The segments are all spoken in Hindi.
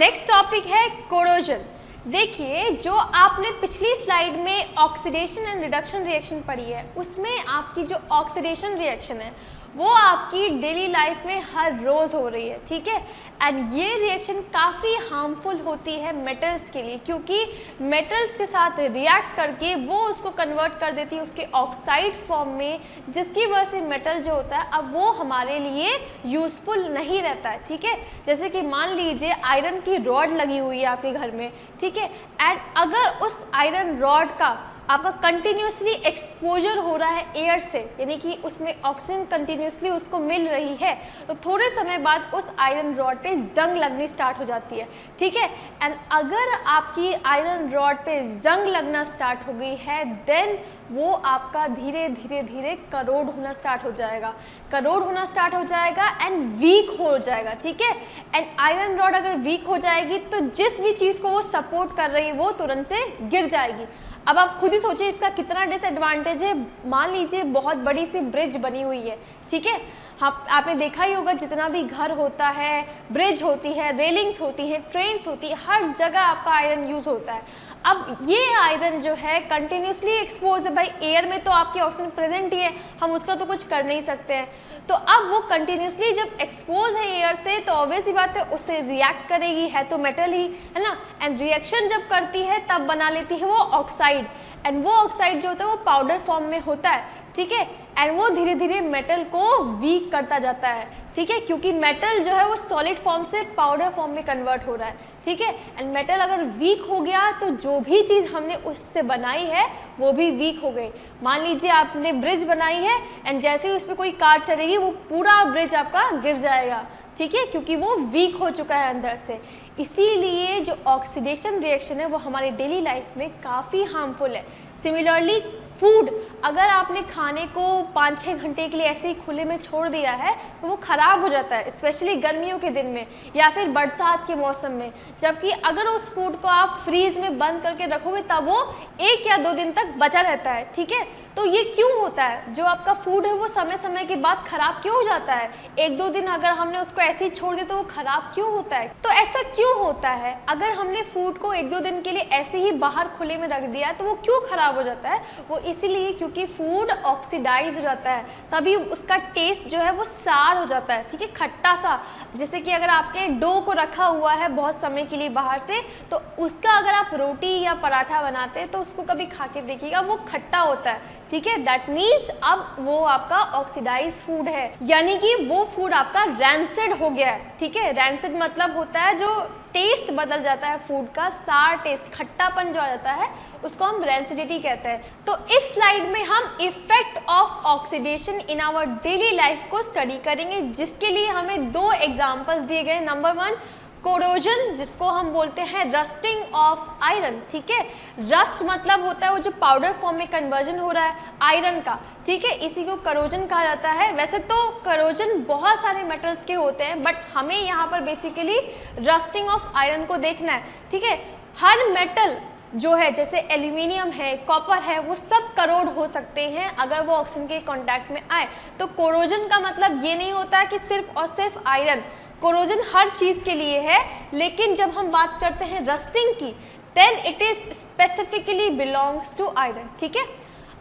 नेक्स्ट टॉपिक है कोरोजन। देखिए, जो आपने पिछली स्लाइड में ऑक्सीडेशन एंड रिडक्शन रिएक्शन पढ़ी है, उसमें आपकी जो ऑक्सीडेशन रिएक्शन है वो आपकी डेली लाइफ में हर रोज़ हो रही है, ठीक है। एंड ये रिएक्शन काफ़ी हार्मफुल होती है मेटल्स के लिए, क्योंकि मेटल्स के साथ रिएक्ट करके वो उसको कन्वर्ट कर देती है उसके ऑक्साइड फॉर्म में, जिसकी वजह से मेटल जो होता है अब वो हमारे लिए यूज़फुल नहीं रहता है, ठीक है। जैसे कि मान लीजिए आयरन की रॉड लगी हुई है आपके घर में, ठीक है, एंड अगर उस आयरन रॉड का आपका कंटिन्यूसली एक्सपोजर हो रहा है एयर से, यानी कि उसमें ऑक्सीजन कंटिन्यूसली उसको मिल रही है, तो थोड़े समय बाद उस आयरन रॉड पे जंग लगनी स्टार्ट हो जाती है, ठीक है। एंड अगर आपकी आयरन रॉड पे जंग लगना स्टार्ट हो गई है, देन वो आपका धीरे धीरे धीरे करोड होना स्टार्ट हो जाएगा, करोड होना स्टार्ट हो जाएगा एंड वीक हो जाएगा, ठीक है। एंड आयरन रॉड अगर वीक हो जाएगी तो जिस भी चीज़ को वो सपोर्ट कर रही है वो तुरंत से गिर जाएगी। अब आप खुद ही सोचिए इसका कितना डिसएडवांटेज है। मान लीजिए बहुत बड़ी सी ब्रिज बनी हुई है, ठीक है, आपने देखा ही होगा जितना भी घर होता है, ब्रिज होती है, रेलिंग्स होती है, ट्रेन्स होती है, हर जगह आपका आयरन यूज़ होता है। अब ये आयरन जो है कंटिन्यूसली एक्सपोज है, भाई एयर में तो आपकी ऑक्सीजन प्रेजेंट ही है, हम उसका तो कुछ कर नहीं सकते हैं। तो अब वो कंटिन्यूसली जब एक्सपोज है एयर से, तो ऑब्वियस ही बात है उससे रिएक्ट करेगी, है तो मेटल ही, है ना। एंड रिएक्शन जब करती है तब बना लेती है वो ऑक्साइड, एंड वो ऑक्साइड जो होता है वो पाउडर फॉर्म में होता है, ठीक है। एंड वो धीरे धीरे मेटल को वीक करता जाता है, ठीक है, क्योंकि मेटल जो है वो सॉलिड फॉर्म से पाउडर फॉर्म में कन्वर्ट हो रहा है, ठीक है। एंड मेटल अगर वीक हो गया तो जो भी चीज़ हमने उससे बनाई है वो भी वीक हो गई। मान लीजिए आपने ब्रिज बनाई है एंड जैसे ही उस पर कोई कार चलेगी वो पूरा ब्रिज आपका गिर जाएगा, ठीक है, क्योंकि वो वीक हो चुका है अंदर से। इसीलिए जो ऑक्सीडेशन रिएक्शन है वो हमारे डेली लाइफ में काफ़ी हार्मफुल है। सिमिलरली फूड, अगर आपने खाने को 5-6 घंटे के लिए ऐसे ही खुले में छोड़ दिया है तो वो ख़राब हो जाता है, स्पेशली गर्मियों के दिन में या फिर बरसात के मौसम में। जबकि अगर उस फूड को आप फ्रीज में बंद करके रखोगे तब वो 1 या 2 दिन तक बचा रहता है, ठीक है। तो ये क्यों होता है, जो आपका फूड है वो समय समय के बाद ख़राब क्यों हो जाता है? 1-2 दिन अगर हमने उसको ऐसे ही छोड़ दिया तो वो ख़राब क्यों होता है? तो ऐसा क्यों होता है? अगर हमने फूड को 1-2 दिन के लिए ऐसे ही बाहर खुले में रख दिया तो वो क्यों ख़राब हो जाता है? वो इसीलिए क्योंकि फूड ऑक्सीडाइज हो जाता है, तभी उसका टेस्ट जो है वो सार हो जाता है, ठीक है, खट्टा सा। जैसे कि अगर आपने डो को रखा हुआ है बहुत समय के लिए बाहर से, तो उसका अगर आप रोटी या पराठा बनाते हैं तो उसको कभी खा के देखिएगा, वो खट्टा होता है, ठीक है। दैट मीन्स अब वो आपका ऑक्सीडाइज फूड है, यानी कि वो फूड आपका रैंसिड हो गया है, ठीक है। रैंसिड मतलब होता है जो टेस्ट बदल जाता है फूड का, सार टेस्ट, खट्टापन जो आ जाता है उसको हम रैंसिडिटी कहते हैं। तो इस स्लाइड में हम effect of oxidation in our daily life को स्टडी करेंगे, जिसके लिए हमें 2 एग्जाम्पल्स दिए गए। नंबर 1 कोरोजन, जिसको हम बोलते हैं रस्टिंग ऑफ आयरन, ठीक है। रस्ट मतलब होता है वो जो पाउडर फॉर्म में कन्वर्जन हो रहा है आयरन का, ठीक है, इसी को करोजन कहा जाता है। वैसे तो करोजन बहुत सारे मेटल्स के होते हैं, बट हमें यहाँ पर बेसिकली रस्टिंग ऑफ आयरन को देखना है, ठीक है। हर मेटल जो है, जैसे एल्यूमिनियम है, कॉपर है, वो सब करोड हो सकते हैं अगर वो ऑक्सीजन के कांटेक्ट में आए। तो कोरोजन का मतलब ये नहीं होता है कि सिर्फ और सिर्फ आयरन, कोरोजन हर चीज़ के लिए है। लेकिन जब हम बात करते हैं रस्टिंग की, then it is specifically belongs to iron, ठीक है।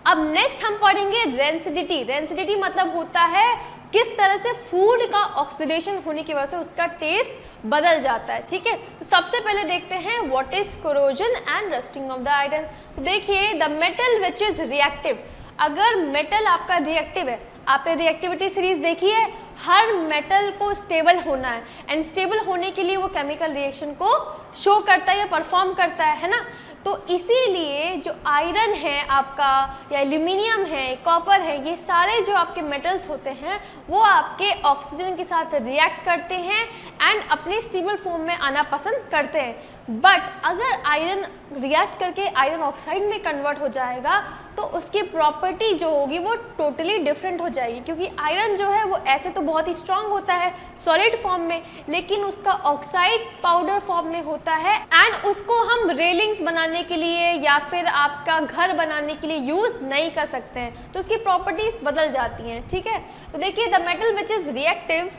अब नेक्स्ट हम पढ़ेंगे रेंसिडिटी। रेंसिडिटी मतलब होता है किस तरह से फूड का ऑक्सीडेशन होने की वजह से उसका टेस्ट बदल जाता है, ठीक है। तो सबसे पहले देखते हैं what is corrosion and rusting of the iron. देखिए, the metal which is reactive, अगर मेटल आपका रिएक्टिव है, आपने रिएक्टिविटी सीरीज देखी है, हर मेटल को स्टेबल होना है, एंड स्टेबल होने के लिए वो केमिकल रिएक्शन को शो करता है या परफॉर्म करता है ना। तो इसीलिए जो आयरन है आपका, या एल्यूमिनियम है, कॉपर है, ये सारे जो आपके मेटल्स होते हैं वो आपके ऑक्सीजन के साथ रिएक्ट करते हैं एंड अपने स्टेबल फॉर्म में आना पसंद करते हैं। बट अगर आयरन रिएक्ट करके आयरन ऑक्साइड में कन्वर्ट हो जाएगा तो उसकी प्रॉपर्टी जो होगी वो टोटली डिफरेंट हो जाएगी, क्योंकि आयरन जो है वो ऐसे तो बहुत ही स्ट्रांग होता है सॉलिड फॉर्म में, लेकिन उसका ऑक्साइड पाउडर फॉर्म में होता है, एंड उसको हम रेलिंग्स बनाने के लिए या फिर आपका घर बनाने के लिए यूज़ नहीं कर सकते हैं, तो उसकी प्रॉपर्टीज बदल जाती हैं, ठीक है। तो देखिए, the metal which is reactive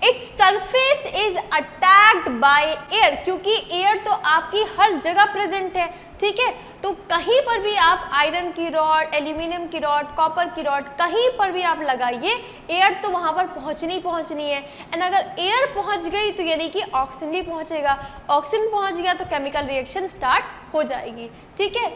its surface is attacked by air, क्योंकि एयर तो आपकी हर जगह प्रेजेंट है, ठीक है। तो कहीं पर भी आप आयरन की रॉड, एल्यूमिनियम की रॉड, कॉपर की रॉड, कहीं पर भी आप लगाइए, एयर तो वहाँ पर पहुँचनी है। एंड अगर एयर पहुँच गई तो यानी कि ऑक्सीजन भी पहुँचेगा, ऑक्सीजन पहुँच गया तो केमिकल रिएक्शन स्टार्ट हो जाएगी, ठीक है।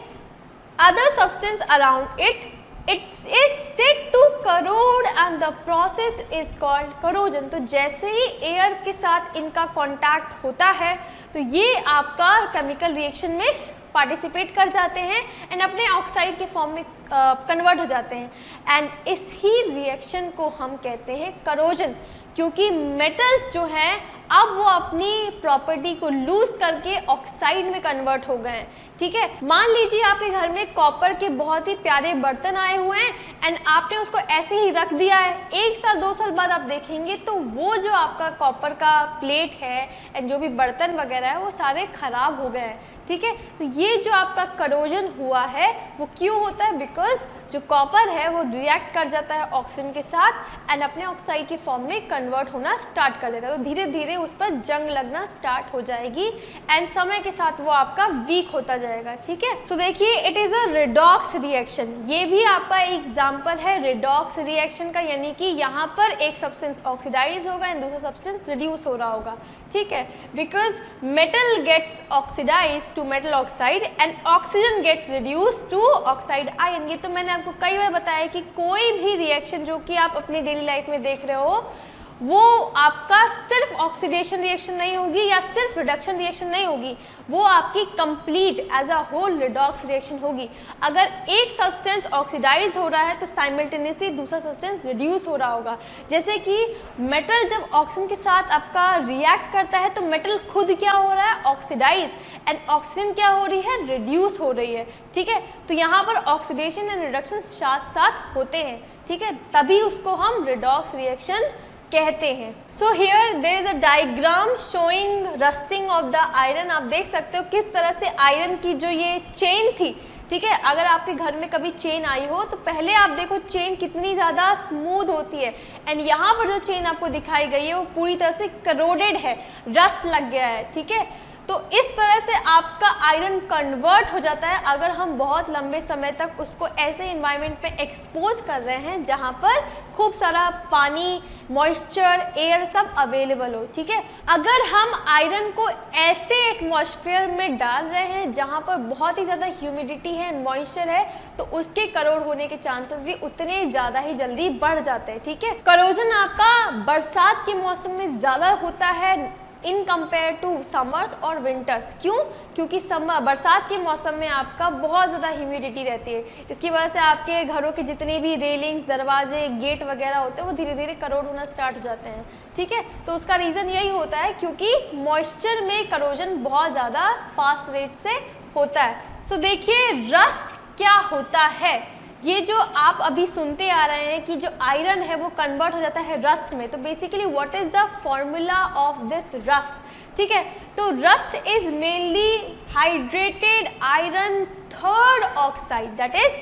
Other substance around it is said to corrode and the process is called corrosion। तो जैसे ही एयर के साथ इनका कांटेक्ट होता है तो ये आपका केमिकल रिएक्शन में पार्टिसिपेट कर जाते हैं एंड अपने ऑक्साइड के फॉर्म में कन्वर्ट हो जाते हैं एंड इस ही रिएक्शन को हम कहते हैं करोजन, क्योंकि मेटल्स जो हैं अब वो अपनी प्रॉपर्टी को लूज करके ऑक्साइड में कन्वर्ट हो गए हैं, ठीक है। मान लीजिए आपके घर में कॉपर के बहुत ही प्यारे बर्तन आए हुए हैं एंड आपने उसको ऐसे ही रख दिया है, 1 साल 2 साल बाद आप देखेंगे तो वो जो आपका कॉपर का प्लेट है एंड जो भी बर्तन वगैरह है वो सारे खराब हो गए हैं, ठीक है। तो ये जो आपका करोजन हुआ है वो क्यों होता है? बिकॉज जो कॉपर है वो रिएक्ट कर जाता है ऑक्सीजन के साथ एंड अपने ऑक्साइड के फॉर्म में कन्वर्ट होना स्टार्ट कर देता है। तो धीरे धीरे उस पर जंग लगना स्टार्ट हो जाएगी एंड समय के साथ वो आपका वीक होता जाएगा, ठीक है। तो देखिए it is a redox reaction, ये भी आपका एग्जाम्पल है रिडॉक्स रिएक्शन का, यानी कि यहाँ पर एक सब्सटेंस ऑक्सीडाइज होगा एंड दूसरा सब्सटेंस रिड्यूस हो रहा होगा, ठीक है। Because metal gets oxidise to metal oxide and oxygen gets reduce to oxide ion. ये तो मैंने आपको कई बार बताया कि कोई भी रिएक्शन जो कि आप अपनी डेली लाइफ में देख रहे हो वो आपका सिर्फ ऑक्सीडेशन रिएक्शन नहीं होगी या सिर्फ रिडक्शन रिएक्शन नहीं होगी, वो आपकी complete as a whole redox reaction होगी। अगर एक सब्सटेंस ऑक्सीडाइज हो रहा है तो साइमल्टेनियसली दूसरा सब्सटेंस रिड्यूस हो रहा होगा। जैसे कि मेटल जब ऑक्सीजन के साथ आपका रिएक्ट करता है तो मेटल खुद क्या हो रहा है? ऑक्सीडाइज, एंड ऑक्सीजन क्या हो रही है? रिड्यूस हो रही है, ठीक है। तो यहाँ पर ऑक्सीडेशन एंड रिडक्शन साथ साथ होते हैं, ठीक है, तभी उसको हम रिडॉक्स रिएक्शन कहते हैं। So here there is a diagram showing rusting of the iron. आप देख सकते हो किस तरह से आयरन की जो ये चेन थी, ठीक है, अगर आपके घर में कभी चेन आई हो तो पहले आप देखो चेन कितनी ज़्यादा स्मूथ होती है एंड यहाँ पर जो चेन आपको दिखाई गई है वो पूरी तरह से करोडेड है, रस्ट लग गया है, ठीक है। तो इस तरह से आपका आयरन कन्वर्ट हो जाता है अगर हम बहुत लंबे समय तक उसको ऐसे इन्वायरमेंट पे एक्सपोज कर रहे हैं जहाँ पर खूब सारा पानी, मॉइस्चर, एयर सब अवेलेबल हो, ठीक है। अगर हम आयरन को ऐसे एटमॉस्फेयर में डाल रहे हैं जहाँ पर बहुत ही ज़्यादा ह्यूमिडिटी है, मॉइस्चर है, तो उसके करोड होने के चांसेस भी उतने ज़्यादा ही जल्दी बढ़ जाते हैं, ठीक है। करोजन आपका बरसात के मौसम में ज़्यादा होता है इन कंपेयर टू समर्स और विंटर्स। क्यों? क्योंकि बरसात के मौसम में आपका बहुत ज़्यादा ह्यूमिडिटी रहती है, इसकी वजह से आपके घरों के जितने भी रेलिंग्स, दरवाजे, गेट वगैरह होते हैं वो धीरे धीरे करोड होना स्टार्ट हो जाते हैं, ठीक है। तो उसका रीज़न यही होता है क्योंकि मॉइस्चर में करोजन बहुत ज़्यादा फास्ट रेट से होता है। सो देखिए रस्ट क्या होता है, ये जो आप अभी सुनते आ रहे हैं कि जो आयरन है वो कन्वर्ट हो जाता है रस्ट में, तो basically what is the formula of this rust, ठीक है। तो rust is mainly hydrated iron third oxide that is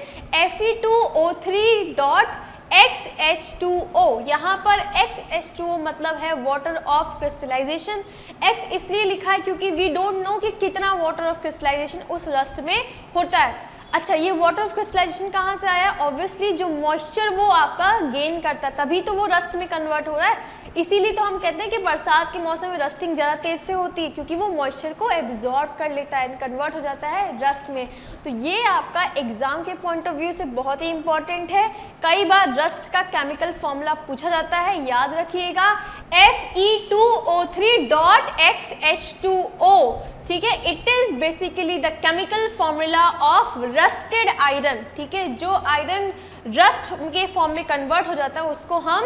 Fe2O3.XH2O। यहाँ पर XH2O मतलब है वाटर ऑफ क्रिस्टलाइजेशन। X इसलिए लिखा है क्योंकि वी डोंट नो कि कितना वाटर ऑफ क्रिस्टलाइजेशन उस रस्ट में होता है। अच्छा, ये वाटर ऑफ क्रिस्टलाइजेशन कहाँ से आया? ऑब्वियसली जो मॉइस्चर वो आपका गेन करता है तभी तो वो रस्ट में कन्वर्ट हो रहा है। इसीलिए तो हम कहते हैं कि बरसात के मौसम में रस्टिंग ज़्यादा तेज़ से होती है क्योंकि वो मॉइस्चर को एब्जॉर्ब कर लेता है, कन्वर्ट हो जाता है रस्ट में। तो ये आपका एग्जाम के पॉइंट ऑफ व्यू से बहुत ही इंपॉर्टेंट है। कई बार रस्ट का केमिकल फॉर्मूला पूछा जाता है, याद रखिएगा Fe2O3.XH2O, ठीक है। It is basically the chemical formula of rusted iron, ठीक है। जो आयरन रस्ट के फॉर्म में कन्वर्ट हो जाता है उसको हम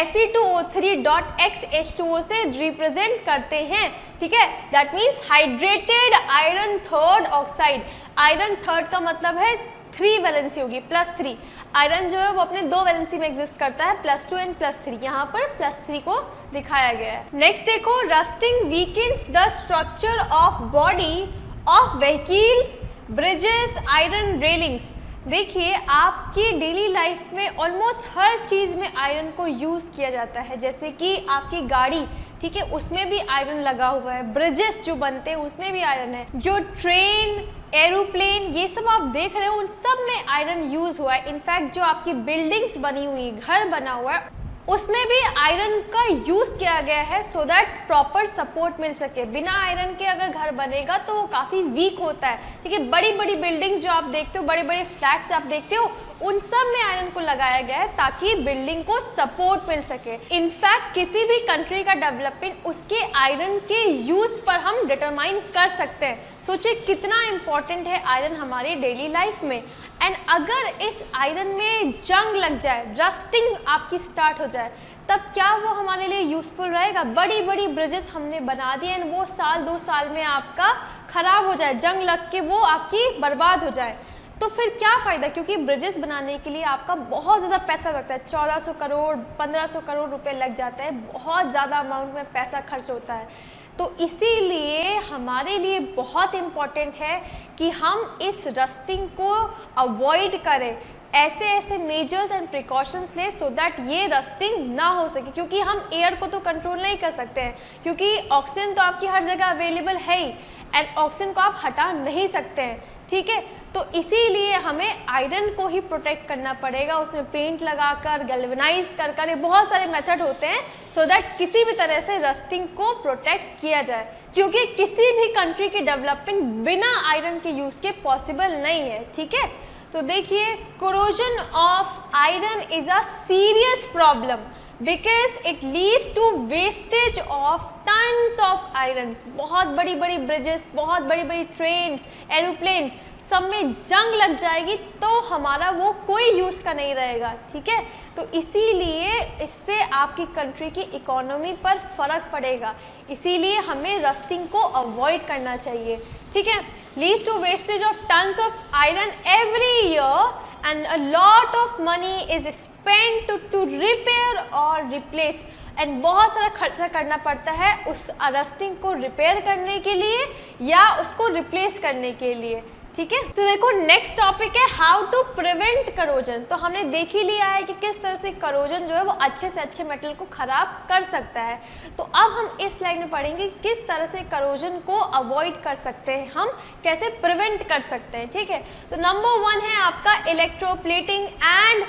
Fe2O3.XH2O से रिप्रेजेंट करते हैं, ठीक है। That means hydrated iron third oxide. Iron third का मतलब है 3 वैलेंसी होगी, +3। आयरन जो है वो अपने 2 वैलेंसी में एग्जिस्ट करता है, +2 एंड +3। यहाँ पर +3 को दिखाया गया है। नेक्स्ट देखो, rusting weakens the structure of body of vehicles, bridges, iron railings. देखिए आपकी डेली लाइफ में ऑलमोस्ट हर चीज़ में आयरन को यूज़ किया जाता है, जैसे कि आपकी गाड़ी, ठीक है, उसमें भी आयरन लगा हुआ है, ब्रिजेस जो बनते हैं उसमें भी आयरन है, जो ट्रेन, एरोप्लेन, ये सब आप देख रहे हो उन सब में आयरन यूज़ हुआ है। इनफैक्ट जो आपकी बिल्डिंग्स बनी हुई, घर बना हुआ है, उसमें भी आयरन का यूज़ किया गया है सो दैट प्रॉपर सपोर्ट मिल सके। बिना आयरन के अगर घर बनेगा तो वो काफ़ी वीक होता है, ठीक है। बड़ी बड़ी बिल्डिंग्स जो आप देखते हो, बड़े बड़े फ्लैट्स आप देखते हो, उन सब में आयरन को लगाया गया है ताकि बिल्डिंग को सपोर्ट मिल सके। इनफैक्ट किसी भी कंट्री का डेवलपमेंट उसके आयरन के यूज़ पर हम डिटरमाइन कर सकते हैं। सोचिए कितना इम्पॉर्टेंट है आयरन हमारी डेली लाइफ में। एंड अगर इस आयरन में जंग लग जाए, रस्टिंग आपकी स्टार्ट हो जाए, तब क्या वो हमारे लिए यूज़फुल रहेगा? बड़ी बड़ी ब्रिजेस हमने बना दी एंड वो साल 2 साल में आपका ख़राब हो जाए, जंग लग के वो आपकी बर्बाद हो जाए, तो फिर क्या फ़ायदा? क्योंकि ब्रिजेस बनाने के लिए आपका बहुत ज़्यादा पैसा लगता है, 1400 करोड़ 1500 करोड़ रुपए लग जाता है, बहुत ज़्यादा अमाउंट में पैसा खर्च होता है। तो इसीलिए हमारे लिए बहुत इम्पॉर्टेंट है कि हम इस रस्टिंग को अवॉइड करें, ऐसे ऐसे मेजर्स एंड प्रिकॉशंस लें सो दैट ये रस्टिंग ना हो सके। क्योंकि हम एयर को तो कंट्रोल नहीं कर सकते हैं, क्योंकि ऑक्सीजन तो आपकी हर जगह अवेलेबल है ही एंड ऑक्सीजन को आप हटा नहीं सकते हैं, ठीक है। तो इसीलिए हमें आयरन को ही प्रोटेक्ट करना पड़ेगा, उसमें पेंट लगाकर, गैल्वेनाइज कर कर, ये बहुत सारे मेथड होते हैं सो दैट किसी भी तरह से रस्टिंग को प्रोटेक्ट किया जाए। क्योंकि किसी भी कंट्री की डेवलपमेंट बिना आयरन के यूज़ के पॉसिबल नहीं है, ठीक है। तो देखिए, corrosion of iron is a serious problem because it leads to wastage of tons of irons. बहुत बड़ी बड़ी ब्रिजेस, बहुत बड़ी बड़ी ट्रेन्स, एरोप्लेन्स, सब में जंग लग जाएगी तो हमारा वो कोई यूज़ का नहीं रहेगा, ठीक है। तो इसीलिए इससे आपकी कंट्री की इकोनॉमी पर फ़र्क पड़ेगा, इसीलिए हमें रस्टिंग को अवॉइड करना चाहिए, ठीक है। Leads to wastage of tons of iron every year and a lot of money is spent to repair or replace and बहुत सारा खर्चा करना पड़ता है उस रस्टिंग को रिपेयर करने के लिए या उसको रिप्लेस करने के लिए, ठीक है। तो देखो नेक्स्ट टॉपिक है हाउ टू प्रिवेंट करोजन। तो हमने देख ही लिया है कि किस तरह से करोजन जो है वो अच्छे से अच्छे मेटल को ख़राब कर सकता है। तो अब हम इस स्लाइड में पढ़ेंगे किस तरह से करोजन को अवॉइड कर सकते हैं, हम कैसे प्रिवेंट कर सकते हैं, ठीक है। तो नंबर 1 है आपका इलेक्ट्रोप्लेटिंग एंड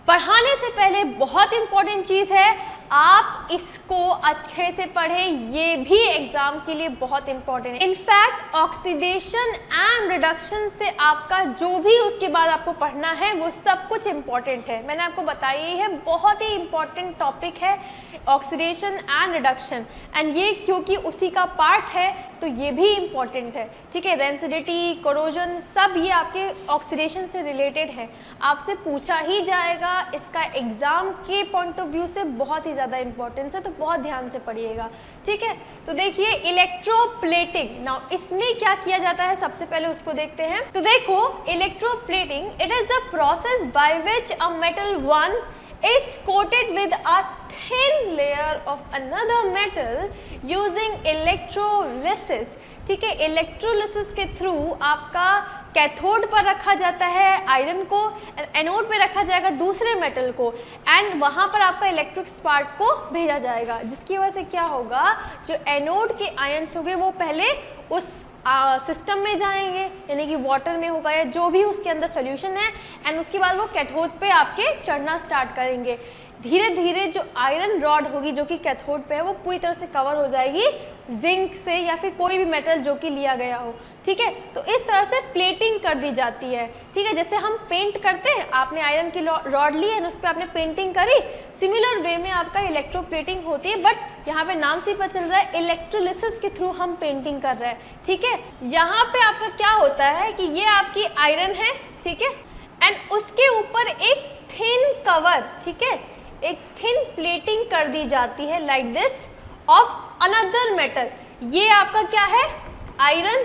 पढ़ाने से पहले बहुत इंपॉर्टेंट चीज़ है आप इसको अच्छे से पढ़ें, ये भी एग्जाम के लिए बहुत इंपॉर्टेंट है। इनफैक्ट ऑक्सीडेशन एंड रिडक्शन से आपका जो भी उसके बाद आपको पढ़ना है वो सब कुछ इंपॉर्टेंट है। मैंने आपको बताया ही है, बहुत ही इंपॉर्टेंट टॉपिक है ऑक्सीडेशन एंड रिडक्शन एंड ये क्योंकि उसी का पार्ट है तो ये भी इंपॉर्टेंट है, ठीक है। रेंसिडिटी, कोरोजन, सब ये आपके ऑक्सीडेशन से रिलेटेड है, आपसे पूछा ही जाएगा, इसका एग्जाम के पॉइंट ऑफ व्यू से बहुत ही ज़्यादा इंपॉर्टेंस है, तो बहुत ध्यान से पढ़िएगा, ठीक है। तो देखिए इलेक्ट्रोप्लेटिंग, नाउ इसमें क्या किया जाता है सबसे पहले उसको देखते हैं। तो देखो electroplating it is the process by which a metal one is coated with a thin layer of another metal using electrolysis, ठीक है। इलेक्ट्रोलिसिस के थ्रू आपका कैथोड पर रखा जाता है आयरन को, एनोड पे रखा जाएगा दूसरे मेटल को एंड वहाँ पर आपका इलेक्ट्रिक स्पार्क को भेजा जाएगा, जिसकी वजह से क्या होगा, जो एनोड के आयन्स होंगे वो पहले उस सिस्टम में जाएंगे, यानी कि वाटर में होगा या जो भी उसके अंदर सोल्यूशन है एंड उसके बाद वो कैथोड पे आपके चढ़ना स्टार्ट करेंगे। धीरे धीरे जो आयरन रॉड होगी जो कि कैथोड पे है वो पूरी तरह से कवर हो जाएगी जिंक से या फिर कोई भी मेटल जो कि लिया गया हो, ठीक है। तो इस तरह से प्लेटिंग कर दी जाती है, ठीक है। जैसे हम पेंट करते हैं, आपने आयरन की रॉड ली है उस पर आपने पेंटिंग करी, सिमिलर वे में आपका इलेक्ट्रोप्लेटिंग होती है, बट यहाँ पे नाम से पता चल रहा है इलेक्ट्रोलिसिस के थ्रू हम पेंटिंग कर रहे हैं, ठीक है। यहाँ पे आपका क्या होता है कि ये आपकी आयरन है, ठीक है, एंड उसके ऊपर एक थिन कवर, ठीक है, एक थिन प्लेटिंग कर दी जाती है like this of another metal. ये आपका क्या है, आयरन,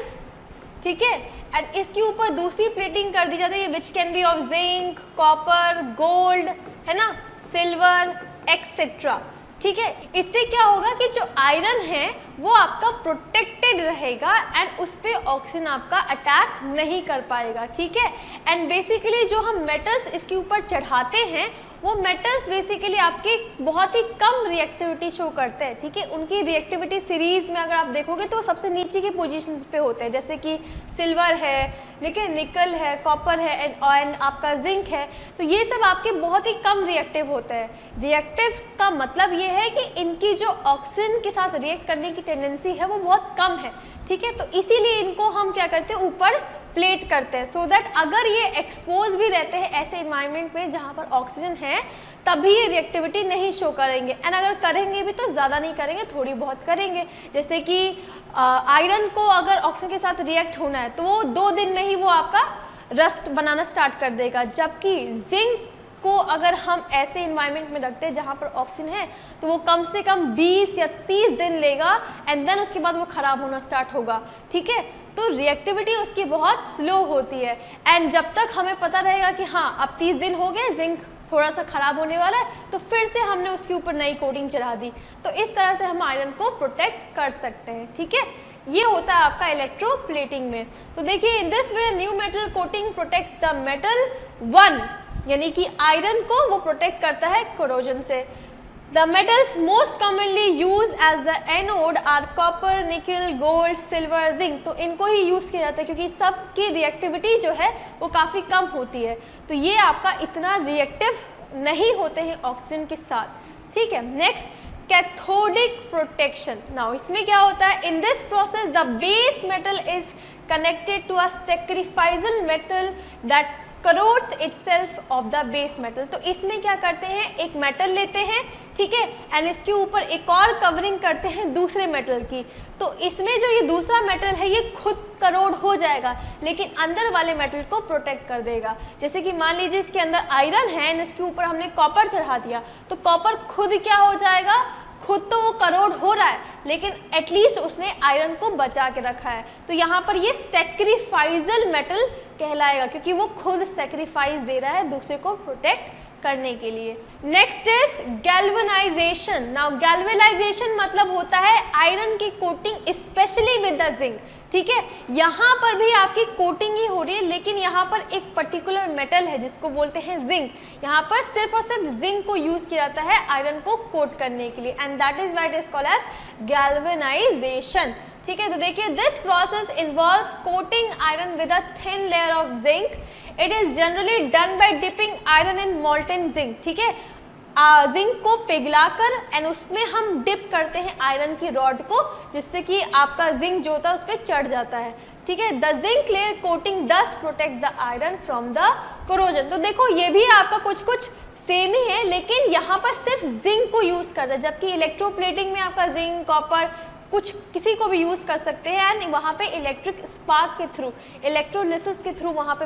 ठीक है, एंड इसके ऊपर दूसरी प्लेटिंग कर दी जाती है which can be of zinc, copper, gold, है ना, सिल्वर एक्सेट्रा, ठीक है। इससे क्या होगा कि जो आयरन है वो आपका प्रोटेक्टेड रहेगा एंड उस पर ऑक्सीजन आपका अटैक नहीं कर पाएगा, ठीक है। एंड बेसिकली जो हम मेटल्स इसके ऊपर चढ़ाते हैं वो मेटल्स बेसिकली आपकी बहुत ही कम रिएक्टिविटी शो करते हैं, ठीक है। उनकी रिएक्टिविटी सीरीज में अगर आप देखोगे तो सबसे नीचे की पोजीशन पे होते हैं, जैसे कि सिल्वर है, ठीक है, निकल है, कॉपर है एंड आपका जिंक है। तो ये सब आपके बहुत ही कम रिएक्टिव होते हैं। रिएक्टिव्स का मतलब ये है कि इनकी जो ऑक्सीजन के साथ रिएक्ट करने की टेंडेंसी है वो बहुत कम है, ठीक है। तो इसीलिए इनको हम क्या करते हैं, ऊपर प्लेट करते हैं, सो दैट अगर ये एक्सपोज भी रहते हैं ऐसे इन्वायरमेंट में जहाँ पर ऑक्सीजन है तभी ये रिएक्टिविटी नहीं शो करेंगे। एंड अगर करेंगे भी तो ज़्यादा नहीं करेंगे, थोड़ी बहुत करेंगे। जैसे कि आयरन को अगर ऑक्सीजन के साथ रिएक्ट होना है तो वो 2 दिन में ही वो आपका रस्ट बनाना स्टार्ट कर देगा, जबकि जिंक को अगर हम ऐसे इन्वायरमेंट में रखते हैं जहाँ पर ऑक्सीजन है तो वो कम से कम 20 या 30 दिन लेगा एंड देन उसके बाद वो ख़राब होना स्टार्ट होगा, ठीक है। तो रिएक्टिविटी उसकी बहुत स्लो होती है एंड जब तक हमें पता रहेगा कि हाँ अब 30 दिन हो गए, जिंक थोड़ा सा ख़राब होने वाला है, तो फिर से हमने उसके ऊपर नई कोटिंग चढ़ा दी। तो इस तरह से हम आयरन को प्रोटेक्ट कर सकते हैं, ठीक है। ये होता है आपका इलेक्ट्रोप्लेटिंग में। तो देखिए, in this way new metal coating protects the metal 1, यानी कि आयरन को वो प्रोटेक्ट करता है कोरोजन से। The metals most commonly used as the anode are copper, nickel, gold, silver, zinc। तो इनको ही यूज़ किया जाता है क्योंकि सबकी रिएक्टिविटी जो है वो काफ़ी कम होती है। तो ये आपका इतना रिएक्टिव नहीं होते हैं ऑक्सीजन के साथ, ठीक है। Next, cathodic protection. नाउ इसमें क्या होता है, in this process the base metal is connected to a sacrificial metal that corrodes itself of the base metal. तो इसमें क्या करते हैं, एक मेटल लेते हैं, ठीक है, एंड इसके ऊपर एक और कवरिंग करते हैं दूसरे मेटल की। तो इसमें जो ये दूसरा मेटल है ये खुद करोड हो जाएगा लेकिन अंदर वाले मेटल को प्रोटेक्ट कर देगा। जैसे कि मान लीजिए इसके अंदर आयरन है एंड इसके ऊपर हमने कॉपर चढ़ा दिया तो कॉपर खुद क्या हो जाएगा, खुद तो वो करोड हो रहा है लेकिन एटलीस्ट उसने आयरन को बचा के रखा है। तो यहाँ पर ये सैक्रिफाइसल मेटल कहलाएगा क्योंकि वो खुद सैक्रिफाइस दे रहा है दूसरे को प्रोटेक्ट करने के लिए। Next is galvanisation. Now galvanisation मतलब होता है आयरन की coating specially with the zinc, ठीक है। यहाँ पर भी आपकी कोटिंग ही हो रही है लेकिन यहाँ पर एक पर्टिकुलर मेटल है जिसको बोलते हैं जिंक। यहाँ पर सिर्फ और सिर्फ जिंक को यूज किया जाता है आयरन को कोट करने के लिए and that is why it is called as galvanisation, ठीक है। तो देखिए, this process involves coating iron with a thin layer of zinc. It is generally done by dipping iron in molten zinc, ठीक है। जिंक को पिघलाकर एंड उसमें हम डिप करते हैं आयरन की रॉड को जिससे कि आपका जिंक जो होता है उस पर चढ़ जाता है, ठीक है। द जिंक लेयर कोटिंग दस protect the iron from the corrosion. तो देखो, ये भी आपका कुछ कुछ सेम ही है लेकिन यहाँ पर सिर्फ जिंक को यूज करता है, जबकि इलेक्ट्रोप्लेटिंग में आपका जिंक, कॉपर, कुछ किसी को भी यूज़ कर सकते हैं एंड वहाँ पे इलेक्ट्रिक स्पार्क के थ्रू, इलेक्ट्रोलिसिस के थ्रू वहाँ पे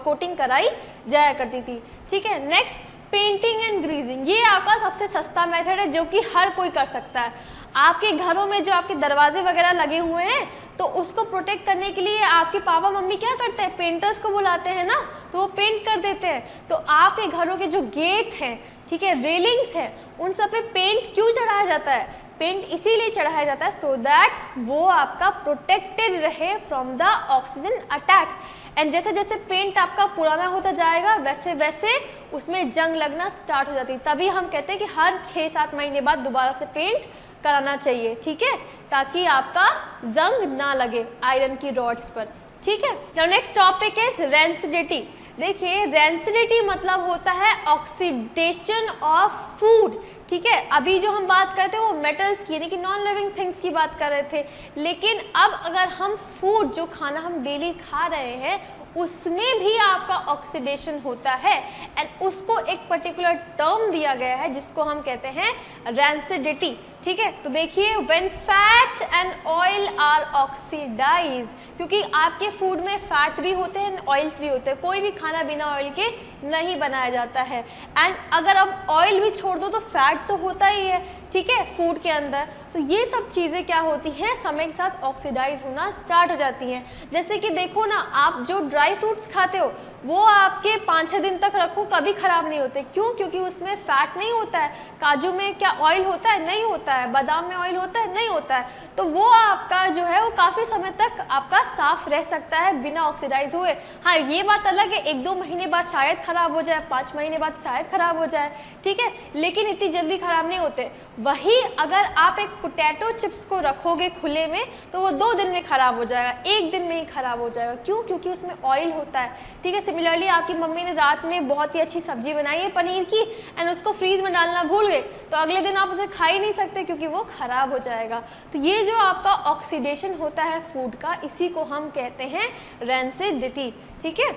कोटिंग कराई जाया करती थी, ठीक है। Next, painting and greasing. ये आपका सबसे सस्ता मेथड है जो कि हर कोई कर सकता है। आपके घरों में जो आपके दरवाजे वगैरह लगे हुए हैं तो उसको प्रोटेक्ट करने के लिए आपके पापा मम्मी क्या करते हैं, पेंटर्स को बुलाते हैं ना, तो वो पेंट कर देते हैं। तो आपके घरों के जो गेट हैं, ठीक है, रेलिंग्स हैं, उन सब पे पेंट क्यों चढ़ाया जाता है, पेंट इसीलिए चढ़ाया जाता है सो दैट वो आपका प्रोटेक्टेड रहे from the oxygen attack. And जैसे जैसे पेंट आपका पुराना होता जाएगा वैसे वैसे उसमें जंग लगना स्टार्ट हो जाती है। तभी हम कहते हैं कि हर 6-7 महीने बाद दोबारा से पेंट कराना चाहिए, ठीक है, ताकि आपका जंग ना लगे आयरन की रॉड्स पर, ठीक है। Now next topic is rancidity. देखिए, रेंसिडिटी मतलब होता है ऑक्सीडेशन ऑफ फूड, ठीक है। अभी जो हम बात करते हैं वो मेटल्स की यानी कि नॉन लिविंग थिंग्स की बात कर रहे थे, लेकिन अब अगर हम फूड, जो खाना हम डेली खा रहे हैं, उसमें भी आपका ऑक्सीडेशन होता है एंड उसको एक पर्टिकुलर टर्म दिया गया है जिसको हम कहते हैं रेंसिडिटी, ठीक है। तो देखिए, when fats and oil are oxidise, क्योंकि आपके फूड में फैट भी होते हैं, ऑयल्स भी होते हैं, कोई भी खाना बिना ऑयल के नहीं बनाया जाता है। एंड अगर अब ऑयल भी छोड़ दो तो फैट तो होता ही है, ठीक है, फूड के अंदर। तो ये सब चीज़ें क्या होती हैं, समय के साथ ऑक्सीडाइज होना स्टार्ट हो जाती हैं। जैसे कि देखो ना, आप जो ड्राई फ्रूट्स खाते हो वो आपके 5-6 दिन तक रखो कभी ख़राब नहीं होते। क्यों? क्योंकि उसमें फ़ैट नहीं होता है। काजू में क्या ऑयल होता है? नहीं होता होता है, बादाम में ऑयल होता है, नहीं होता है, तो वो आपका जो है वो काफ़ी समय तक आपका साफ रह सकता है बिना ऑक्सीडाइज हुए। हाँ, ये बात अलग है 1-2 महीने बाद शायद ख़राब हो जाए, 5 महीने बाद शायद ख़राब हो जाए, ठीक है, लेकिन इतनी जल्दी ख़राब नहीं होते। वही अगर आप एक पोटैटो चिप्स को रखोगे खुले में तो वो 2 दिन में ख़राब हो जाएगा, 1 दिन में ही ख़राब हो जाएगा। क्यों? क्योंकि उसमें ऑयल होता है, ठीक है। सिमिलरली आपकी मम्मी ने रात में बहुत ही अच्छी सब्जी बनाई है पनीर की एंड उसको फ्रीज में डालना भूल गए, तो अगले दिन आप उसे खा ही नहीं सकते क्योंकि वो ख़राब हो जाएगा। तो ये जो आपका ऑक्सीडेशन होता है फूड का, इसी को हम कहते हैं रैंसिडिटी, ठीक है।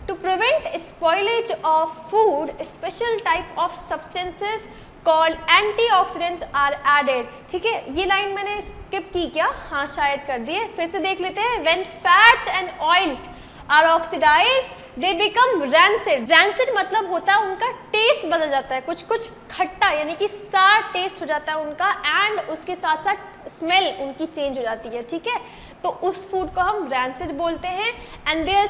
To prevent spoilage of food, special type of substances called antioxidants are added, ठीक है। ये लाइन मैंने स्किप की क्या? हाँ, शायद कर दिए, फिर से देख लेते हैं। When fats and oils are oxidise they become rancid. Rancid मतलब होता है उनका टेस्ट बदल जाता है, कुछ कुछ खट्टा यानी कि सार टेस्ट हो जाता है उनका, एंड उसके साथ साथ स्मेल उनकी चेंज हो जाती है, ठीक है। तो उस फूड को हम रैंसिड बोलते हैं and their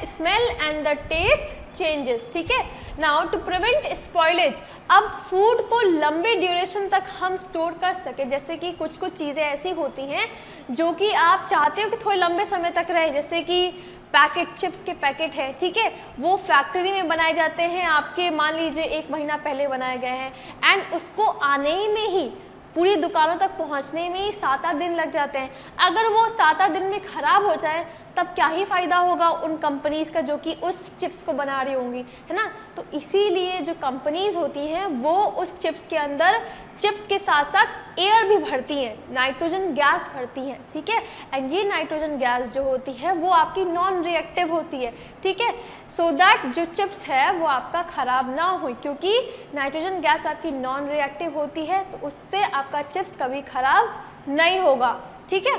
smell and the taste changes, ठीक है। नाउ टू प्रिवेंट स्पॉइलेज, अब फूड को लंबे ड्यूरेशन तक हम स्टोर कर सके, जैसे कि कुछ कुछ चीज़ें ऐसी होती हैं जो कि आप चाहते हो कि थोड़े लंबे समय तक रहे, जैसे कि पैकेट चिप्स के पैकेट है, ठीक है, वो फैक्ट्री में बनाए जाते हैं, आपके मान लीजिए 1 महीना पहले बनाए गए हैं एंड उसको आने ही में ही, पूरी दुकानों तक पहुंचने में ही 7-8 दिन लग जाते हैं। अगर वो 7-8 दिन में ख़राब हो जाए तब क्या ही फ़ायदा होगा उन कंपनीज़ का जो कि उस चिप्स को बना रही होंगी, है ना। तो इसीलिए जो कंपनीज़ होती हैं वो उस चिप्स के अंदर चिप्स के साथ साथ एयर भी भरती हैं, नाइट्रोजन गैस भरती हैं, ठीक है। एंड ये नाइट्रोजन गैस जो होती है वो आपकी नॉन रिएक्टिव होती है, ठीक है, सो दैट जो चिप्स है वो आपका ख़राब ना हो, क्योंकि नाइट्रोजन गैस आपकी नॉन रिएक्टिव होती है तो उससे आपका चिप्स कभी ख़राब नहीं होगा, ठीक है।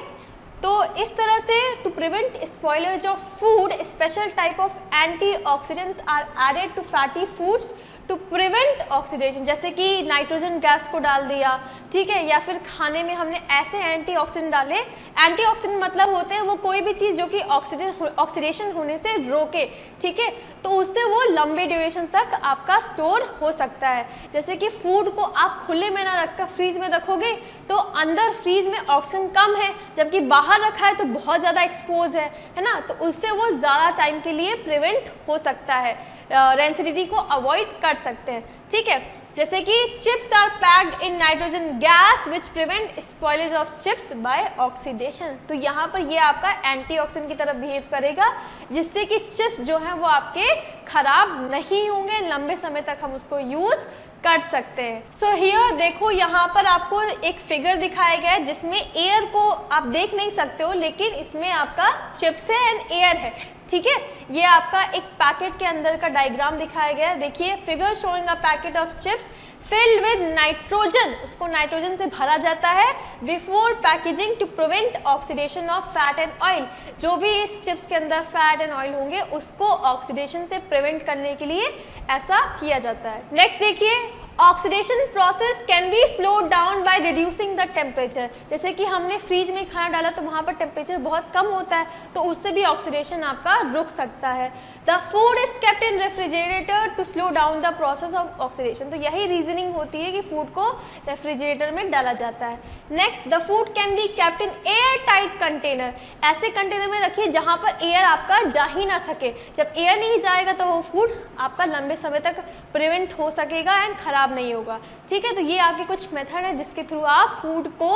तो इस तरह से to prevent spoilage of food, special type of antioxidants are added to fatty foods to prevent oxidation, जैसे कि नाइट्रोजन गैस को डाल दिया, ठीक है, या फिर खाने में हमने ऐसे एंटीऑक्सीडेंट डाले। एंटीऑक्सीडेंट मतलब होते हैं वो कोई भी चीज़ जो कि ऑक्सीडेशन होने से रोके, ठीक है, तो उससे वो लंबे ड्यूरेशन तक आपका स्टोर हो सकता है। जैसे कि फूड को आप खुले में ना रखकर फ्रीज में रखोगे तो अंदर फ्रीज में ऑक्सीजन कम है, जबकि बाहर रखा है तो बहुत ज़्यादा एक्सपोज है ना, तो उससे वो ज़्यादा टाइम के लिए प्रिवेंट हो सकता है, रैंसिडिटी को अवॉइड कर सकते हैं, ठीक है। जैसे कि chips are packed in nitrogen gas which prevent spoilage of chips by oxidation, तो यहाँ पर ये आपका एंटीऑक्सीडेंट की तरह बिहेव करेगा जिससे कि चिप्स जो हैं वो आपके खराब नहीं होंगे, लंबे समय तक हम उसको यूज़ कर सकते हैं। सो हियर देखो, यहाँ पर आपको एक फिगर दिखाया गया है जिसमें एयर को आप देख नहीं सकते हो, लेकिन इसमें आपका चिप्स है एंड एयर है, ठीक है। ये आपका एक पैकेट के अंदर का डायग्राम दिखाया गया है, देखिए figure showing a packet of chips filled with nitrogen, उसको नाइट्रोजन से भरा जाता है before packaging to prevent oxidation of fat and oil. जो भी इस चिप्स के अंदर फैट एंड ऑयल होंगे उसको ऑक्सीडेशन से प्रिवेंट करने के लिए ऐसा किया जाता है। नेक्स्ट देखिए, oxidation process can be slowed down by reducing the temperature, जैसे कि हमने फ्रीज में खाना डाला तो वहाँ पर टेम्परेचर बहुत कम होता है तो उससे भी ऑक्सीडेशन आपका रुक सकता है। The food is kept in refrigerator to slow down the process of oxidation, तो यही रीजनिंग होती है कि फूड को रेफ्रिजरेटर में डाला जाता है। Next, the food can be kept in air tight container, ऐसे कंटेनर में रखिए जहाँ पर एयर आपका जा ही ना सके, जब एयर नहीं जाएगा तो वो फूड आपका लंबे समय तक प्रिवेंट हो सकेगा एंड खराब नहीं होगा, ठीक है। तो ये आपके कुछ मेथड है जिसके थ्रू आप फूड को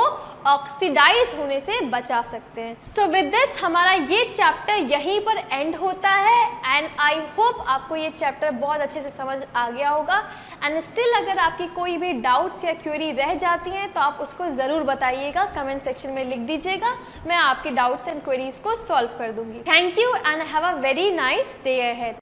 ऑक्सीडाइज होने से बचा सकते हैं। सो विद दिस हमारा ये चैप्टर यहीं पर एंड होता है एंड आई होप आपको ये चैप्टर बहुत अच्छे से समझ आ गया होगा। एंड स्टिल अगर आपकी कोई भी डाउट्स या क्वेरी रह जाती हैं तो आप उसको ज़रूर बताइएगा, कमेंट सेक्शन में लिख दीजिएगा, मैं आपके डाउट्स एंड क्वेरीज को सॉल्व कर दूंगी। Thank you and have a very nice day ahead.